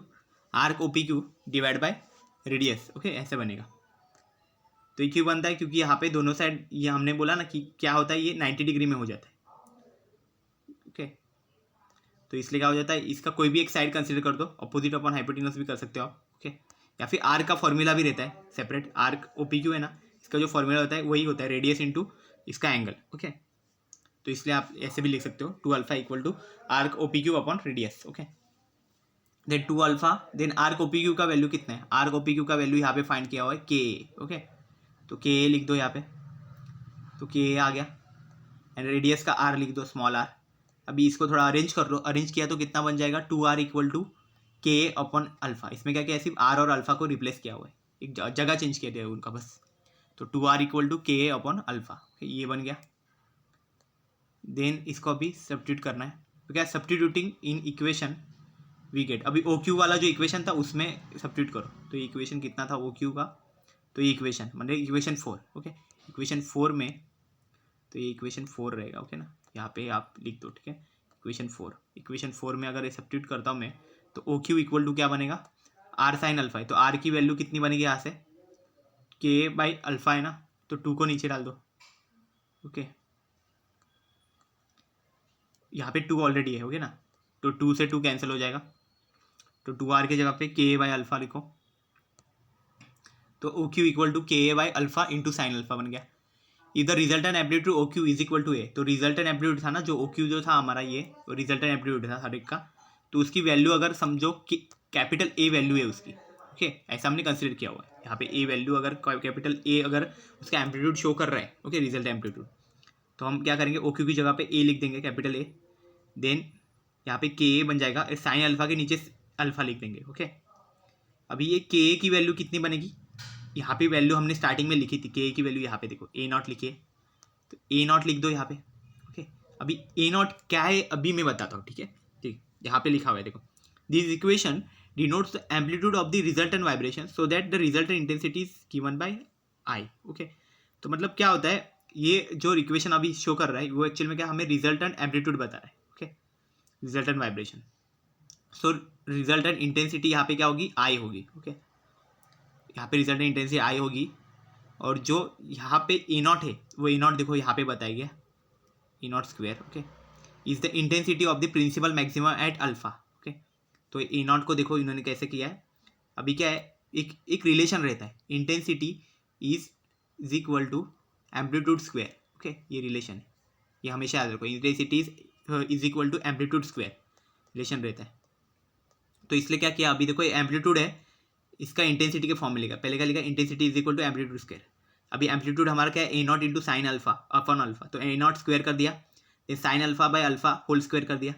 S1: arc O P Q divide by radius, okay, ऐसे बनेगा। तो ये क्यों बनता है, क्योंकि यहाँ पे दोनों साइड, ये हमने बोला ना कि क्या होता है, ये 90 डिग्री में हो जाता है, ओके। तो इसलिए क्या हो जाता है, इसका कोई भी एक साइड कंसिडर कर दो, अपोजिट अपॉन हाइपोटेन्यूज भी कर सकते हो आप, ओके। या फिर आर्क का फॉर्मूला भी रहता है separate, arc O P Q है ना, इसका जो फॉर्मूला होता है वही होता है रेडियस इंटू इसका एंगल, ओके। तो इसलिए आप ऐसे भी लिख सकते हो, 2 alpha equal to arc O P Q upon radius, okay. Then 2 alpha, then arc O P Q का वैल्यू कितना है, आर्क ओ पी क्यू का वैल्यू यहाँ पे फाइंड किया हुआ है के, ओके। तो के लिख दो यहाँ पे, तो के आ गया, एंड रेडियस का आर लिख दो, स्मॉल आर। अभी इसको थोड़ा अरेंज कर लो, अरेंज किया तो कितना बन जाएगा, 2r इक्वल टू के अपॉन अल्फा। इसमें क्या किया, सिर्फ आर और अल्फा को रिप्लेस किया हुआ है, एक जगह चेंज किया गया है उनका बस। तो 2r इक्वल टू के अपॉन अल्फा, ये बन गया। देन इसको अभी सब्स्टिट्यूट करना है, तो क्या substituting in equation we get, अभी ओ क्यू वाला जो इक्वेशन था उसमें सब्स्टिट्यूट करो। तो ये इक्वेशन कितना था ओ क्यू का, तो ये इक्वेशन मतलब इक्वेशन 4, ओके। इक्वेशन 4 में, तो ये इक्वेशन 4 रहेगा, ओके ना, यहाँ पे आप लिख दो, ठीक है। इक्वेशन 4 में अगर ये सब्स्टिट्यूट करता हूँ मैं, तो ओ क्यू इक्वल टू क्या बनेगा, आर साइन अल्फा है, तो आर की वैल्यू कितनी बनेगी यहाँ से, के बाई अल्फा है ना, तो 2 को नीचे डाल दो, ओके। यहाँ पे 2 ऑलरेडी है, ओके ना, तो 2 से 2 कैंसिल हो जाएगा, तो 2r की जगह पे के बाई अल्फा लिखो, तो O Q equal to K by alpha into sine alpha बन गया। इधर resultant amplitude O Q is equal to A, तो रिजल्टेंट एम्पलीट्यूड था ना जो ओ क्यू जो था हमारा, ये रिजल्टेंट एम्पलीट्यूड था हर एक का, तो उसकी वैल्यू अगर समझो कि कैपिटल ए वैल्यू है उसकी, ओके, ऐसा हमने कंसिडर किया हुआ है। यहाँ पे ए वैल्यू अगर कैपिटल ए अगर उसका एम्पलीट्यूड शो कर रहा है, ओके, रिजल्ट एम्पलीट्यूड, तो हम क्या करेंगे, ओ क्यू की जगह पे ए लिख देंगे, कैपिटल ए। देन यहाँ पे के ए बन जाएगा, साइन अल्फा के नीचे अल्फा लिख देंगे, ओके। अभी ये के ए की वैल्यू कितनी बनेगी, यहाँ पे वैल्यू हमने स्टार्टिंग में लिखी थी, के की वैल्यू यहाँ पे देखो ए नॉट लिखिए, तो ए नॉट लिख दो यहाँ पे। ओके, अभी ए नॉट क्या है अभी मैं बताता हूँ, ठीक है। ठीक, यहाँ पे लिखा हुआ है देखो, this equation denotes the amplitude of the resultant vibration so that the resultant intensity is given by I. Okay, तो मतलब क्या होता है, ये जो इक्वेशन अभी शो कर रहा है वो एक्चुअल में क्या हमें रिजल्टेंट एम्पलीट्यूड बता रहा है। Okay, resultant vibration, so resultant intensity यहाँ पे क्या होगी, आई होगी। ओके, यहाँ पे रिजल्टेंट इंटेंसिटी आई होगी, और जो यहाँ पे ए नॉट है वो ए नॉट देखो यहाँ पे बताया गया, A naught square. Okay, is the intensity of the principal maximum at alpha. Okay, तो ए नॉट को देखो इन्होंने कैसे किया है, अभी क्या है, एक रिलेशन रहता है, intensity is equal to amplitude square. Okay, ये रिलेशन है, ये हमेशा याद रखो, intensity is equal to amplitude square relation रहता है। तो इसलिए क्या किया, अभी देखो एम्पलीट्यूड है, इसका इंटेंसिटी के फॉर्म में लिखा, पहले का लिखा intensity is equal to amplitude square. अभी एम्पलीट्यूड हमारा क्या है, A naught into sine alpha upon alpha, तो ए नॉट स्क्वायर कर दिया, ये sine alpha by alpha whole square कर दिया।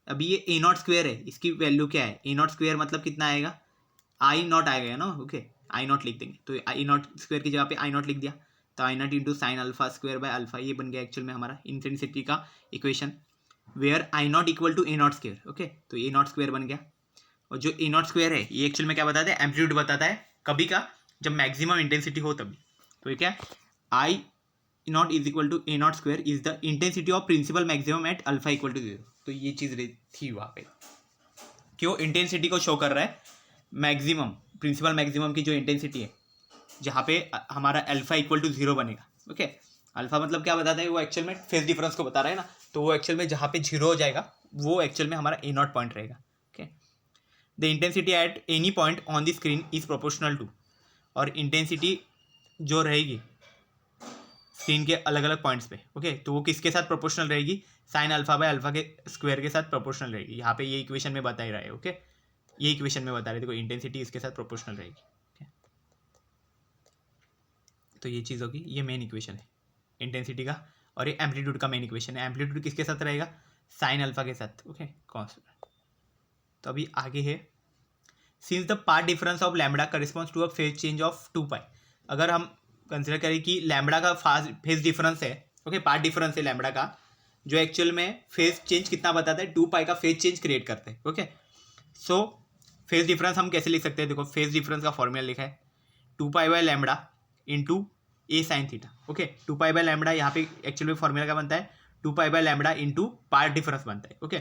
S1: अभी ये ए नॉट स्क्वायर है, इसकी वैल्यू क्या है, ए नॉट स्क्वायर मतलब कितना आएगा, आई नॉट आएगा ना। ओके, आई नॉट लिख देंगे, तो आई नॉट स्क्वायर की जगह पे आई नॉट लिख दिया, तो I naught into sine alpha square by alpha, ये बन गया एक्चुअल में हमारा इंटेंसिटी का equation, where I naught equal to A naught square. Okay, तो ए नॉट स्क्वायर बन गया, और जो ए नॉट स्क्वायर है ये एक्चुअल में क्या बताता है, एम्पलीट्यूड बताता है कभी का, जब मैक्सिमम इंटेंसिटी हो तभी। तो ये क्या, I naught is equal to A naught square is the intensity of principal maximum at alpha equal to 0। तो ये चीज़ थी वहाँ पे, क्यों इंटेंसिटी को शो कर रहा है, मैक्सिमम प्रिंसिपल मैक्सिमम की जो इंटेंसिटी है, जहाँ पे हमारा अल्फा इक्वल टू 0 बनेगा। ओके, अल्फा मतलब क्या बताता है, वो एक्चुअल में फेज डिफरेंस को बता रहा है ना, तो वो एक्चुअल में जहाँ पे 0 हो जाएगा वो एक्चुअल में हमारा ए नॉट पॉइंट रहेगा। Okay, the intensity at any point on the screen is proportional to, और इंटेंसिटी जो रहेगी स्क्रीन के अलग अलग पॉइंट्स पे, ओके, तो वो किसके साथ प्रोपोर्शनल रहेगी, साइन अल्फा बाय अल्फा के स्क्वायर के साथ प्रोपोर्शनल रहेगी। यहाँ पे ये इक्वेशन में बता ही रहा है। ओके, ये इक्वेशन में बता रहे थे, इंटेंसिटी इसके साथ प्रोपोर्शनल रहेगी। ओके, तो ये चीज़ होगी, ये मेन इक्वेशन है इंटेंसिटी का, और ये एम्पलीट्यूड का मेन इक्वेशन है। एम्पलीट्यूड किसके साथ रहेगा, साइन अल्फा के साथ। Okay, constant. तो अभी आगे है, since the part difference of lambda corresponds to a phase change of 2 pi. अगर हम कंसिडर करें कि लैम्बडा का फेज डिफरेंस है, ओके, पार्ट डिफरेंस है लैम्बडा का, जो एक्चुअल में फेज चेंज कितना बताता है, 2 पाई का फेज चेंज क्रिएट करते हैं। ओके, सो फेज डिफरेंस हम कैसे लिख सकते हैं, देखो फेज डिफरेंस का फॉर्मूला लिखा है 2 पाई by lambda into A sine theta. Okay, 2 pi by lambda यहाँ पे एक्चुअल में फॉर्मूला क्या बनता है, 2 पाई by lambda into path difference बनता है। ओके,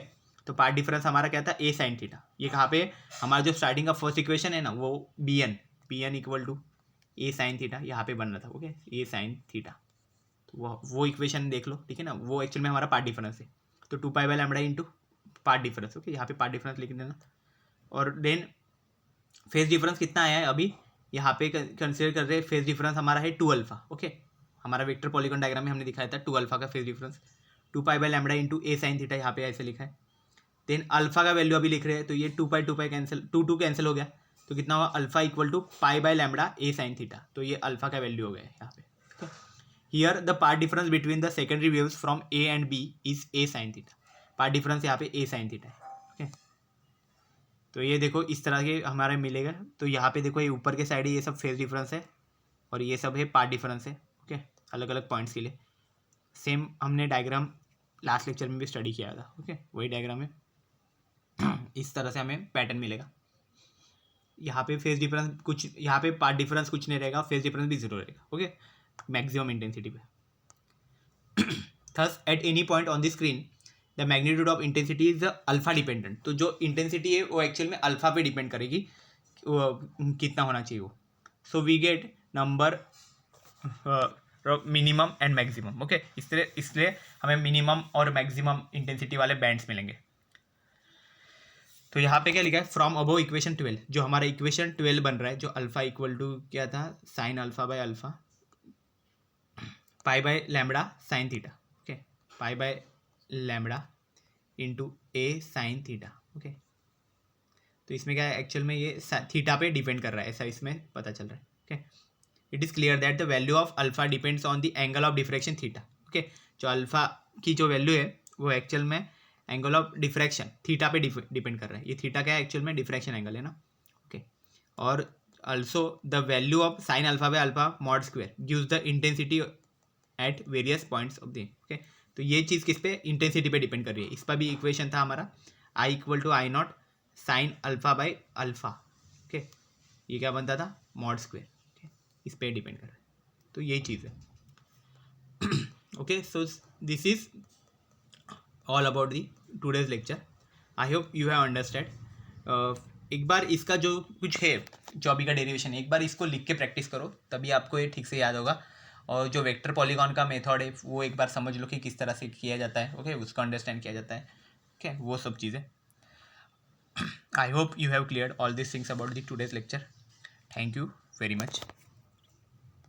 S1: तो पार्ट डिफरेंस हमारा क्या था, ए साइन थीटा। ये कहाँ पे हमारा जो स्टार्टिंग का फर्स्ट इक्वेशन है ना, वो B N equal to A sine theta यहाँ पे बन रहा था। ओके, ए साइन थीटा, तो वो इक्वेशन देख लो, ठीक है ना, वो एक्चुअल में हमारा पार्ट डिफरेंस है। तो 2 पाई by lambda into path difference. Okay, यहाँ पे पार्ट डिफरेंस लिख देना, और देन फेज डिफरेंस कितना आया है अभी यहाँ पे कंसिडर कर रहे हैं, फेज डिफरेंस हमारा है 2 अल्फा। ओके, हमारा वेक्टर पॉलीगॉन डायग्राम में हमने दिखाया था 2 अल्फा का phase difference, 2 pi by lambda into A sine theta, यहाँ पे ऐसे लिखा है। देन अल्फा का वैल्यू अभी लिख रहे हैं, तो ये 2 पाई कैंसिल, 2 कैंसिल हो गया, तो कितना हुआ, alpha equal to pi by lambda A sine theta, तो ये अल्फा का वैल्यू हो गया यहाँ पे। Here the part difference between the secondary waves from A and B is A sine theta, part difference यहाँ पे ए साइन थीटा है। ओके, तो ये देखो इस तरह के हमारे मिलेगा, तो यहाँ पे देखो ये ऊपर के साइड ये सब फेज डिफरेंस है, और ये सब है पार्ट डिफरेंस है। ओके, अलग अलग पॉइंट्स के लिए सेम हमने डायग्राम लास्ट लेक्चर में भी स्टडी किया था। ओके, वही डायग्राम है, इस तरह से हमें पैटर्न मिलेगा। यहाँ पे फेज डिफरेंस कुछ, यहाँ पे पार्ट डिफरेंस कुछ नहीं रहेगा, फेज डिफरेंस भी 0 रहेगा। ओके, मैक्सिमम इंटेंसिटी पे। Thus eight any point on the screen the magnitude of intensity is alpha dependent, तो जो इंटेंसिटी है वो एक्चुअल में अल्फा पे डिपेंड करेगी, कितना होना चाहिए वो। So we get number minimum and maximum. Okay, इसलिए हमें मिनिमम और मैक्सिमम इंटेंसिटी वाले बैंड्स मिलेंगे। तो यहाँ पे क्या लिखा है, फ्रॉम अबव इक्वेशन 12, जो हमारा इक्वेशन 12 बन रहा है, जो अल्फा इक्वल टू क्या था, sign alpha by alpha pi by lambda sign theta. Okay, pi by lambda into A sine theta. Okay, तो इसमें क्या है, एक्चुअल में ये थीटा पे डिपेंड कर रहा है, ऐसा इसमें पता चल रहा है। Okay, it is clear that the value of alpha depends on the angle of diffraction theta. Okay, जो अल्फा की जो वैल्यू है वो एक्चुअल में एंगल ऑफ डिफ्रैक्शन थीटा पे डिपेंड कर रहा है। ये थीटा क्या है, एक्चुअल में डिफ्रैक्शन एंगल है ना। ओके, और also the value of sin alpha by alpha mod square gives the intensity at various points of the okay. तो ये चीज़ किस पे इंटेंसिटी पे डिपेंड कर रही है. इस पर भी इक्वेशन था हमारा I equal to I not sine alpha by alpha. Okay, ये क्या बनता था मॉड स्क्वेयर. okay? इस पे डिपेंड कर रहा है. तो यही चीज़ है. Okay, so this is all about the today's lecture. I hope you have understand. एक बार इसका जो कुछ है जो अभी का डेरिवेशन है, एक बार इसको लिख के प्रैक्टिस करो, तभी आपको ये ठीक से याद होगा. और जो वेक्टर पॉलीगॉन का मेथड है वो एक बार समझ लो कि किस तरह से किया जाता है. ओके, उसको अंडरस्टैंड किया जाता है. ओके, वो सब चीज़ें. I hope you have cleared all these things about the today's lecture. Thank you very much.